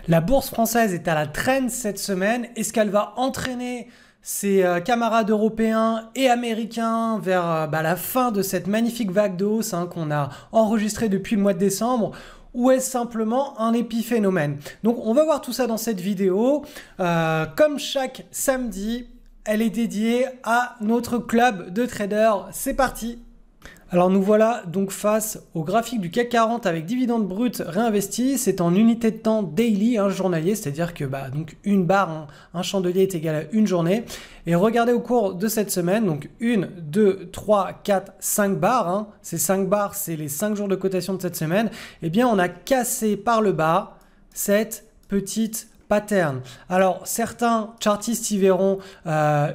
La bourse française est à la traîne cette semaine. Est-ce qu'elle va entraîner ses camarades européens et américains vers la fin de cette magnifique vague de hausse qu'on a enregistrée depuis le mois de décembre? Ou est-ce simplement un épiphénomène? Donc on va voir tout ça dans cette vidéo. Comme chaque samedi, elle est dédiée à notre club de traders. C'est parti! Alors nous voilà donc face au graphique du CAC 40 avec dividendes bruts réinvestis. C'est en unité de temps daily, journalier, c'est-à-dire que donc une barre, un chandelier est égal à une journée. Et regardez au cours de cette semaine, donc 1, 2, 3, 4, 5 barres. Ces 5 barres, c'est les 5 jours de cotation de cette semaine. Eh bien, on a cassé par le bas cette petite pattern. Alors certains chartistes y verront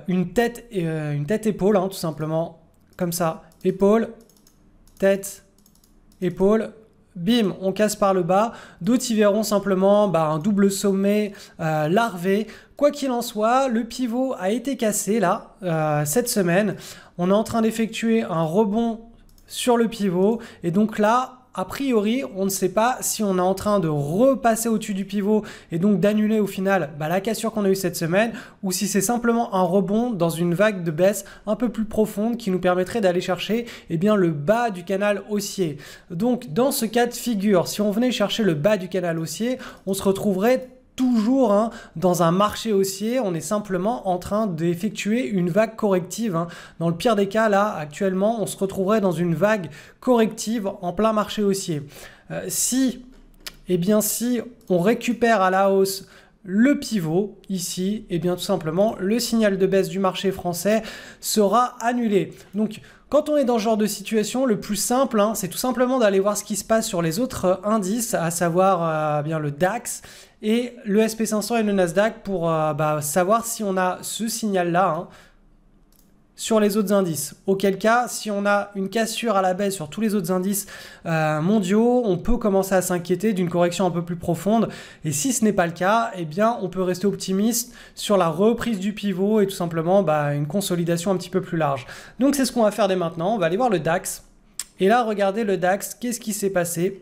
une tête épaule, tout simplement comme ça. Épaule, tête, épaule, bim, on casse par le bas. D'autres y verront simplement un double sommet larvé. Quoi qu'il en soit, le pivot a été cassé là, cette semaine. On est en train d'effectuer un rebond sur le pivot. Et donc là, a priori, on ne sait pas si on est en train de repasser au-dessus du pivot et donc d'annuler au final la cassure qu'on a eue cette semaine, ou si c'est simplement un rebond dans une vague de baisse un peu plus profonde qui nous permettrait d'aller chercher le bas du canal haussier. Donc dans ce cas de figure, si on venait chercher le bas du canal haussier, on se retrouverait toujours dans un marché haussier. On est simplement en train d'effectuer une vague corrective. Dans le pire des cas, là, actuellement, on se retrouverait dans une vague corrective en plein marché haussier. Si on récupère à la hausse le pivot ici, tout simplement, le signal de baisse du marché français sera annulé. Donc, quand on est dans ce genre de situation, le plus simple, c'est tout simplement d'aller voir ce qui se passe sur les autres indices, à savoir le DAX et le SP500 et le Nasdaq pour savoir si on a ce signal-là sur les autres indices. Auquel cas, si on a une cassure à la baisse sur tous les autres indices mondiaux, on peut commencer à s'inquiéter d'une correction un peu plus profonde. Et si ce n'est pas le cas, on peut rester optimiste sur la reprise du pivot et tout simplement une consolidation un petit peu plus large. Donc c'est ce qu'on va faire dès maintenant. On va aller voir le DAX. Et là, regardez le DAX, qu'est-ce qui s'est passé?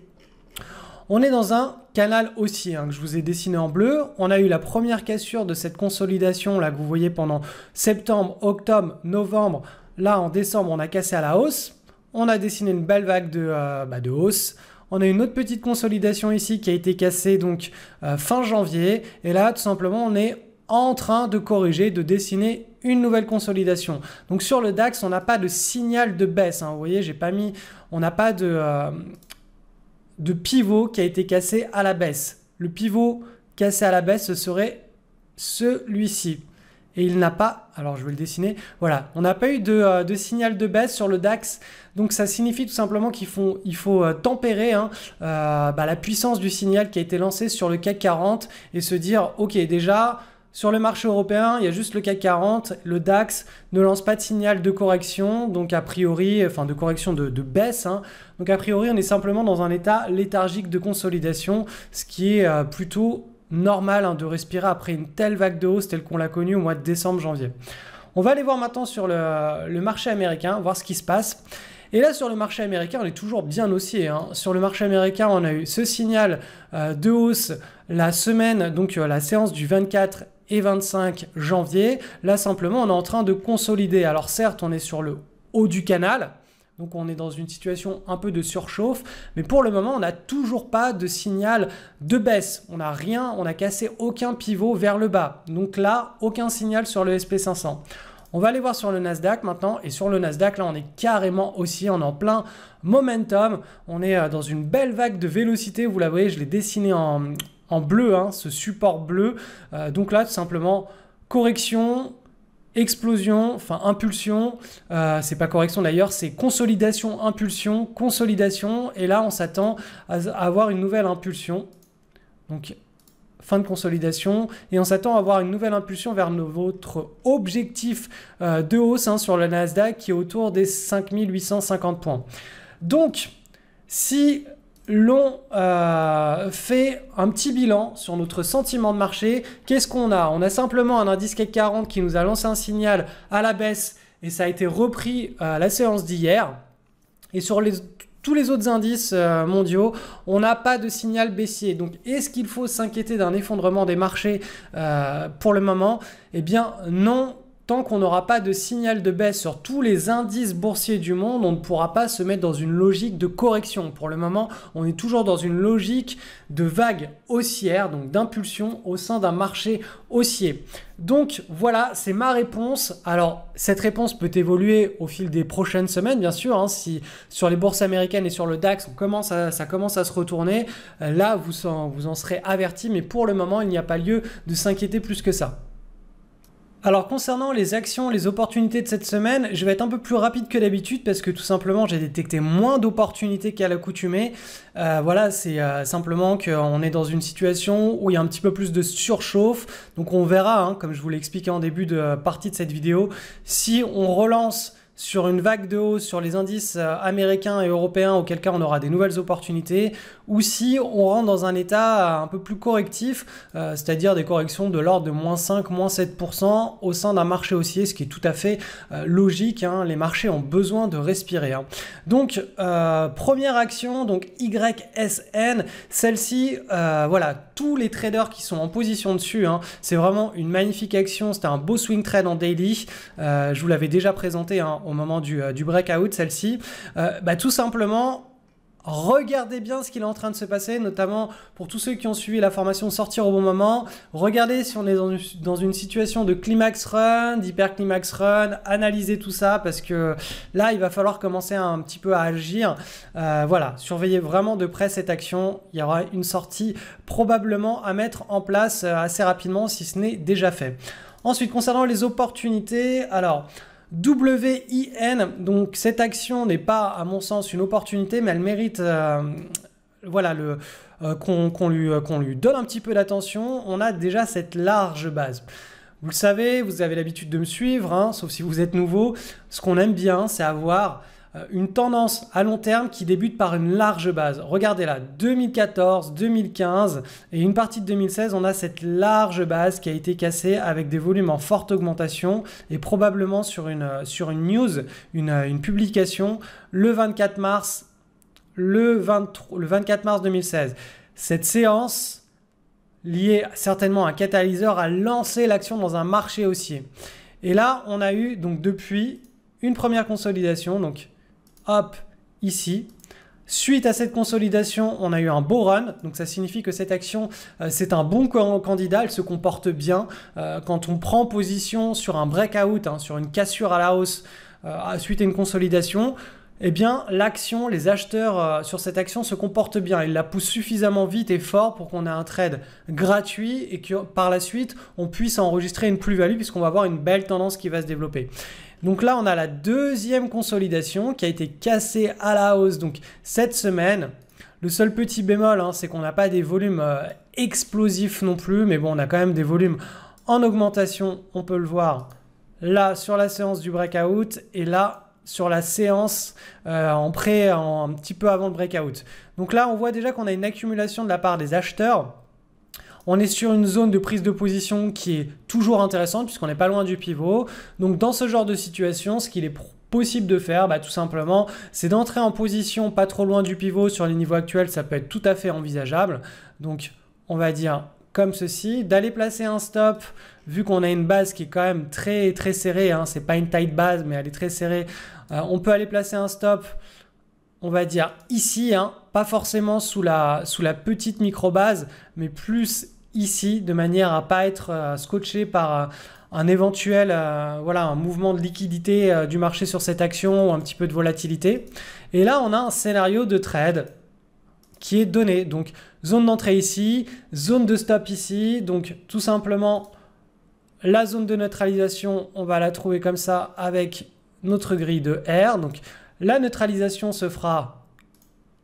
On est dans un canal haussier que je vous ai dessiné en bleu. On a eu la première cassure de cette consolidation là que vous voyez pendant septembre, octobre, novembre. Là, en décembre, on a cassé à la hausse. On a dessiné une belle vague de hausse. On a une autre petite consolidation ici qui a été cassée donc fin janvier. Et là, tout simplement, on est en train de corriger, de dessiner une nouvelle consolidation. Donc sur le DAX, on n'a pas de signal de baisse. Vous voyez, on n'a pas de pivot qui a été cassé à la baisse. Le pivot cassé à la baisse, ce serait celui-ci. Et il n'a pas, alors je vais le dessiner, voilà, on n'a pas eu de signal de baisse sur le DAX. Donc ça signifie tout simplement qu'il faut tempérer la puissance du signal qui a été lancé sur le CAC 40 et se dire, ok, déjà, sur le marché européen, il y a juste le CAC 40, le DAX ne lance pas de signal de correction, donc a priori, de correction de baisse. Donc a priori, on est simplement dans un état léthargique de consolidation, ce qui est plutôt normal de respirer après une telle vague de hausse telle qu'on l'a connue au mois de décembre, janvier. On va aller voir maintenant sur le marché américain, voir ce qui se passe. Et là, sur le marché américain, on est toujours bien haussier. Sur le marché américain, on a eu ce signal de hausse la semaine, donc la séance du 24 et 25 janvier. Là, simplement, on est en train de consolider. Alors certes, on est sur le haut du canal. Donc on est dans une situation un peu de surchauffe, mais pour le moment, on n'a toujours pas de signal de baisse. On n'a rien, on n'a cassé aucun pivot vers le bas. Donc là, aucun signal sur le SP500. On va aller voir sur le Nasdaq maintenant. Et sur le Nasdaq, là, on est carrément haussier, on est en plein momentum. On est dans une belle vague de vélocité. Vous la voyez, je l'ai dessiné en bleu, ce support bleu. Donc là, tout simplement, correction, explosion, impulsion, c'est pas correction d'ailleurs, c'est consolidation, impulsion, consolidation, et là on s'attend à avoir une nouvelle impulsion, donc fin de consolidation, et on s'attend à avoir une nouvelle impulsion vers notre objectif de hausse sur le Nasdaq qui est autour des 5850 points. Donc, si l'on fait un petit bilan sur notre sentiment de marché, qu'est-ce qu'on a? On a simplement un indice CAC 40 qui nous a lancé un signal à la baisse et ça a été repris à la séance d'hier. Et sur tous les autres indices mondiaux, on n'a pas de signal baissier. Donc, est-ce qu'il faut s'inquiéter d'un effondrement des marchés pour le moment? Eh bien, non. Tant qu'on n'aura pas de signal de baisse sur tous les indices boursiers du monde, on ne pourra pas se mettre dans une logique de correction. Pour le moment, on est toujours dans une logique de vague haussière, donc d'impulsion au sein d'un marché haussier. Donc voilà, c'est ma réponse. Alors, cette réponse peut évoluer au fil des prochaines semaines, bien sûr. Hein, si sur les bourses américaines et sur le DAX, ça commence à se retourner, là, vous en serez averti. Mais pour le moment, il n'y a pas lieu de s'inquiéter plus que ça. Alors concernant les actions, les opportunités de cette semaine, je vais être un peu plus rapide que d'habitude parce que tout simplement j'ai détecté moins d'opportunités qu'à l'accoutumée. Voilà, c'est simplement qu'on est dans une situation où il y a un petit peu plus de surchauffe. Donc on verra, hein, comme je vous l'ai expliqué en début de partie de cette vidéo, si on relance sur une vague de hausse sur les indices américains et européens, auquel cas on aura des nouvelles opportunités, ou si on rentre dans un état un peu plus correctif, c'est-à-dire des corrections de l'ordre de -5, -7% au sein d'un marché haussier, ce qui est tout à fait logique, hein. Les marchés ont besoin de respirer, hein. Donc, première action, donc YSN, celle-ci, voilà, tous les traders qui sont en position dessus, hein, c'est vraiment une magnifique action, c'était un beau swing trade en daily, je vous l'avais déjà présenté, hein, au moment du breakout, celle-ci. Tout simplement, regardez bien ce qu'il est en train de se passer, notamment pour tous ceux qui ont suivi la formation Sortir au bon moment. Regardez si on est dans une situation de climax run, d'hyper-climax run, analysez tout ça parce que là, il va falloir commencer un petit peu à agir. Voilà, surveillez vraiment de près cette action. Il y aura une sortie probablement à mettre en place assez rapidement si ce n'est déjà fait. Ensuite, concernant les opportunités, alors WIN, donc cette action n'est pas à mon sens une opportunité, mais elle mérite voilà, qu'on lui donne un petit peu d'attention. On a déjà cette large base. Vous le savez, vous avez l'habitude de me suivre, hein, sauf si vous êtes nouveau. Ce qu'on aime bien, c'est avoir une tendance à long terme qui débute par une large base. Regardez là, 2014, 2015 et une partie de 2016, on a cette large base qui a été cassée avec des volumes en forte augmentation et probablement sur une news, une publication le 24 mars 2016. Cette séance liée certainement à un catalyseur a lancé l'action dans un marché haussier. Et là, on a eu donc depuis une première consolidation, donc hop, ici. Suite à cette consolidation, on a eu un beau run. Donc ça signifie que cette action, c'est un bon candidat. Elle se comporte bien. Quand on prend position sur un breakout, hein, sur une cassure à la hausse suite à une consolidation, eh bien l'action, les acheteurs sur cette action se comportent bien. Ils la poussent suffisamment vite et fort pour qu'on ait un trade gratuit et que par la suite, on puisse enregistrer une plus-value puisqu'on va avoir une belle tendance qui va se développer. Donc là, on a la deuxième consolidation qui a été cassée à la hausse donc cette semaine. Le seul petit bémol, hein, c'est qu'on n'a pas des volumes explosifs non plus, mais bon, on a quand même des volumes en augmentation. On peut le voir là sur la séance du breakout et là sur la séance un petit peu avant le breakout. Donc là, on voit déjà qu'on a une accumulation de la part des acheteurs. On est sur une zone de prise de position qui est toujours intéressante puisqu'on n'est pas loin du pivot. Donc dans ce genre de situation, ce qu'il est possible de faire, tout simplement, c'est d'entrer en position pas trop loin du pivot sur les niveaux actuels. Ça peut être tout à fait envisageable. Donc on va dire comme ceci, d'aller placer un stop vu qu'on a une base qui est quand même très très serrée. Hein, c'est pas une tight base, mais elle est très serrée. On peut aller placer un stop, on va dire ici, hein, pas forcément sous la petite micro-base, mais plus ici, de manière à ne pas être scotché par un éventuel voilà, un mouvement de liquidité du marché sur cette action ou un petit peu de volatilité. Et là, on a un scénario de trade qui est donné. Donc, zone d'entrée ici, zone de stop ici. Donc, tout simplement, la zone de neutralisation, on va la trouver comme ça avec notre grille de R. Donc, la neutralisation se fera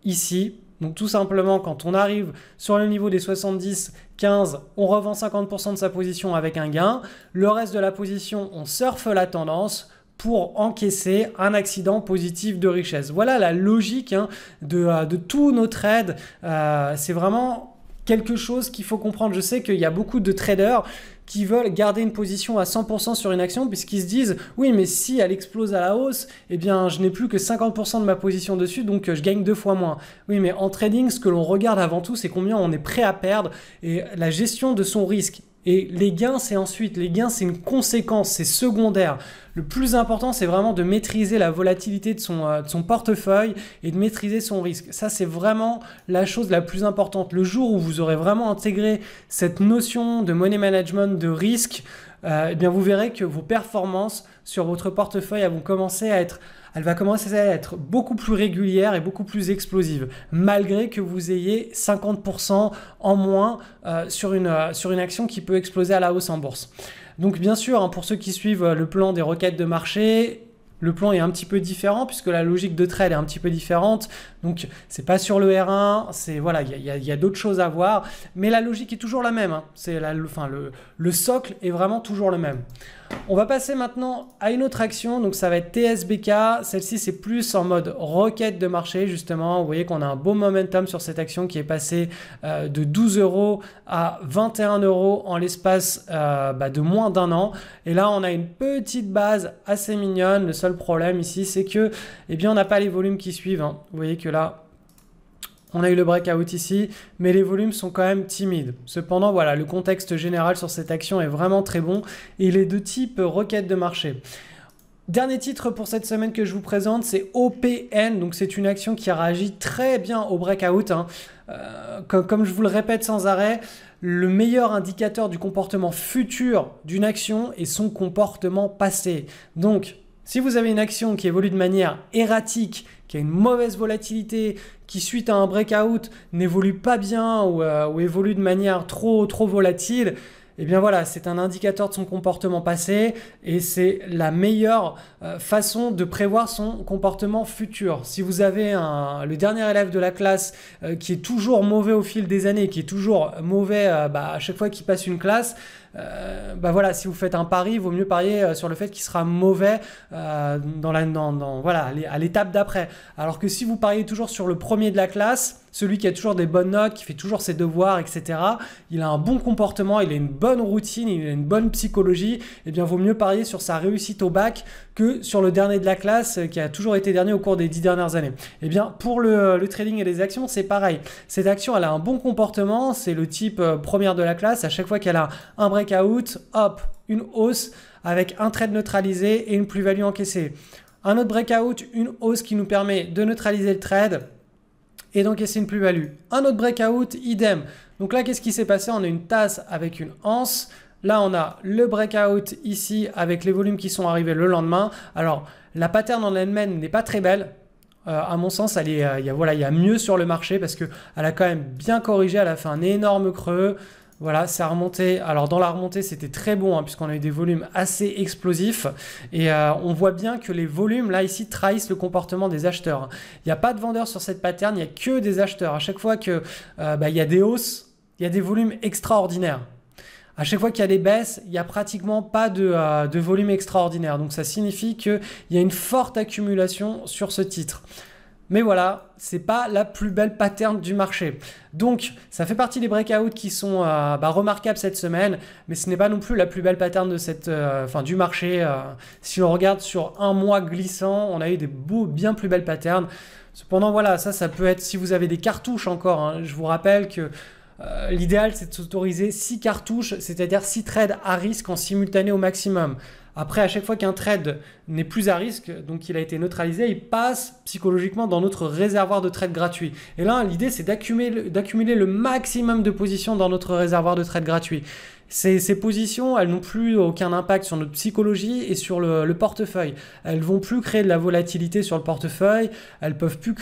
ici. Donc tout simplement, quand on arrive sur le niveau des 70-15, on revend 50% de sa position avec un gain. Le reste de la position, on surfe la tendance pour encaisser un accident positif de richesse. Voilà la logique, hein, de tous nos trades. C'est vraiment quelque chose qu'il faut comprendre. Je sais qu'il y a beaucoup de traders qui veulent garder une position à 100% sur une action puisqu'ils se disent oui mais si elle explose à la hausse, eh bien je n'ai plus que 50% de ma position dessus donc je gagne 2 fois moins. Oui mais en trading ce que l'on regarde avant tout c'est combien on est prêt à perdre et la gestion de son risque. Et les gains, c'est ensuite. Les gains, c'est une conséquence, c'est secondaire. Le plus important, c'est vraiment de maîtriser la volatilité de son portefeuille et de maîtriser son risque. Ça, c'est vraiment la chose la plus importante. Le jour où vous aurez vraiment intégré cette notion de money management, de risque, eh bien, vous verrez que vos performances sur votre portefeuille elle va commencer à être beaucoup plus régulière et beaucoup plus explosive, malgré que vous ayez 50% en moins sur une action qui peut exploser à la hausse en bourse. Donc bien sûr, hein, pour ceux qui suivent le plan des requêtes de marché, le plan est un petit peu différent puisque la logique de trade est un petit peu différente. Donc, c'est pas sur le R1, voilà, il y a d'autres choses à voir, mais la logique est toujours la même. Hein. Le socle est vraiment toujours le même. On va passer maintenant à une autre action, donc ça va être TSBK. Celle-ci, c'est plus en mode requête de marché, justement. Vous voyez qu'on a un beau momentum sur cette action qui est passée de 12 € à 21 € en l'espace de moins d'un an. Et là, on a une petite base assez mignonne. Le seul problème ici, c'est que, eh bien, on n'a pas les volumes qui suivent. Hein. Vous voyez que là, on a eu le breakout ici, mais les volumes sont quand même timides. Cependant, voilà, le contexte général sur cette action est vraiment très bon et il est de type requête de marché. Dernier titre pour cette semaine que je vous présente, c'est OPN. Donc, c'est une action qui a réagi très bien au breakout. Hein. Comme je vous le répète sans arrêt, le meilleur indicateur du comportement futur d'une action est son comportement passé. Donc, si vous avez une action qui évolue de manière erratique, qui a une mauvaise volatilité, qui suite à un breakout n'évolue pas bien ou évolue de manière trop volatile, eh bien voilà, c'est un indicateur de son comportement passé et c'est la meilleure façon de prévoir son comportement futur. Si vous avez le dernier élève de la classe qui est toujours mauvais au fil des années, qui est toujours mauvais à chaque fois qu'il passe une classe, voilà, si vous faites un pari, il vaut mieux parier sur le fait qu'il sera mauvais à l'étape d'après. Alors que si vous pariez toujours sur le premier de la classe, celui qui a toujours des bonnes notes, qui fait toujours ses devoirs, etc., il a un bon comportement, il a une bonne routine, il a une bonne psychologie, eh bien, vaut mieux parier sur sa réussite au bac que sur le dernier de la classe qui a toujours été dernier au cours des 10 dernières années. Eh bien, pour le trading et les actions, c'est pareil. Cette action, elle a un bon comportement, c'est le type première de la classe. À chaque fois qu'elle a un breakout, hop, une hausse avec un trade neutralisé et une plus-value encaissée. Un autre breakout, une hausse qui nous permet de neutraliser le trade et d'encaisser une plus-value. Un autre breakout, idem. Donc là, qu'est-ce qui s'est passé? On a une tasse avec une anse. Là, on a le breakout ici avec les volumes qui sont arrivés le lendemain. Alors, la pattern en elle-même n'est pas très belle. À mon sens, il y a mieux sur le marché parce qu'elle a quand même bien corrigé. Elle a fait un énorme creux. Voilà, ça a remonté. Alors, dans la remontée, c'était très bon puisqu'on a eu des volumes assez explosifs. Et on voit bien que les volumes, là, ici, trahissent le comportement des acheteurs. Il n'y a pas de vendeurs sur cette pattern, il n'y a que des acheteurs. À chaque fois qu'il y a des hausses, il y a des volumes extraordinaires. À chaque fois qu'il y a des baisses, il n'y a pratiquement pas de volume extraordinaire. Donc, ça signifie qu'il y a une forte accumulation sur ce titre. Mais voilà, c'est pas la plus belle pattern du marché. Donc, ça fait partie des breakouts qui sont remarquables cette semaine, mais ce n'est pas non plus la plus belle pattern de du marché. Si on regarde sur un mois glissant, on a eu des bien plus belles patterns. Cependant, voilà, ça peut être si vous avez des cartouches encore. Hein, je vous rappelle que l'idéal, c'est de s'autoriser 6 cartouches, c'est-à-dire 6 trades à risque en simultané au maximum. Après, à chaque fois qu'un trade n'est plus à risque, donc il a été neutralisé, il passe psychologiquement dans notre réservoir de trade gratuit. Et là, l'idée, c'est d'accumuler le maximum de positions dans notre réservoir de trade gratuit. Ces positions, elles n'ont plus aucun impact sur notre psychologie et sur le portefeuille. Elles vont plus créer de la volatilité sur le portefeuille, elles peuvent plus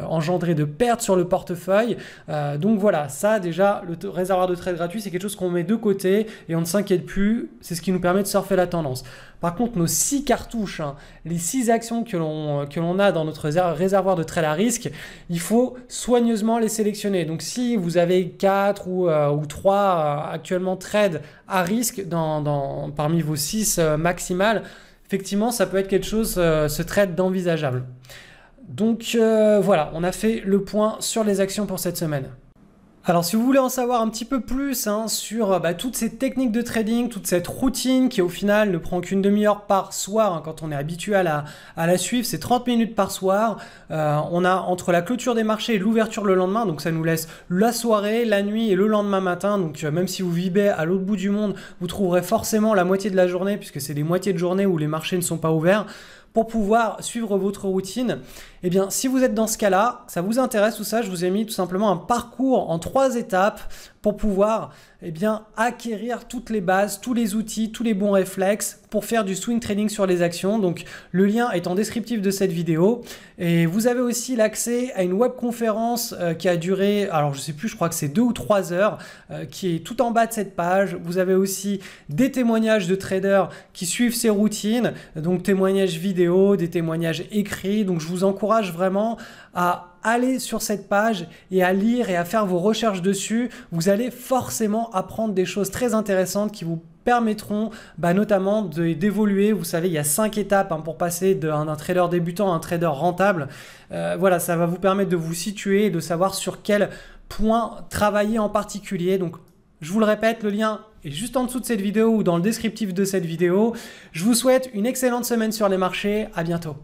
engendrer de pertes sur le portefeuille. Donc voilà, ça déjà, le réservoir de trade gratuit, c'est quelque chose qu'on met de côté et on ne s'inquiète plus. C'est ce qui nous permet de surfer la tendance. Par contre, nos 6 cartouches, les 6 actions que l'on a dans notre réservoir de trade à risque, il faut soigneusement les sélectionner. Donc, si vous avez 4 ou 3 actuellement trades à risque parmi vos 6 maximales, effectivement, ça peut être quelque chose, ce trade d'envisageable. Donc, voilà, on a fait le point sur les actions pour cette semaine. Alors si vous voulez en savoir un petit peu plus sur toutes ces techniques de trading, toute cette routine qui au final ne prend qu'une demi-heure par soir quand on est habitué à la suivre, c'est 30 minutes par soir. On a entre la clôture des marchés et l'ouverture le lendemain, donc ça nous laisse la soirée, la nuit et le lendemain matin. Donc même si vous vivez à l'autre bout du monde, vous trouverez forcément la moitié de la journée puisque c'est des moitiés de journée où les marchés ne sont pas ouverts. Pour pouvoir suivre votre routine, eh bien, si vous êtes dans ce cas-là, ça vous intéresse tout ça, je vous ai mis tout simplement un parcours en 3 étapes pour pouvoir acquérir toutes les bases, tous les outils, tous les bons réflexes pour faire du swing trading sur les actions. Donc, le lien est en descriptif de cette vidéo. Et vous avez aussi l'accès à une webconférence qui a duré, alors je sais plus, je crois que c'est 2 ou 3 heures, qui est tout en bas de cette page. Vous avez aussi des témoignages de traders qui suivent ces routines, donc témoignages vidéo, des témoignages écrits. Donc, je vous encourage vraiment à aller sur cette page et à lire et à faire vos recherches dessus. Vous allez forcément apprendre des choses très intéressantes qui vous permettront notamment d'évoluer. Vous savez, il y a 5 étapes pour passer d'un trader débutant à un trader rentable. Voilà, ça va vous permettre de vous situer et de savoir sur quel point travailler en particulier. Donc, je vous le répète, le lien est juste en dessous de cette vidéo ou dans le descriptif de cette vidéo. Je vous souhaite une excellente semaine sur les marchés. À bientôt.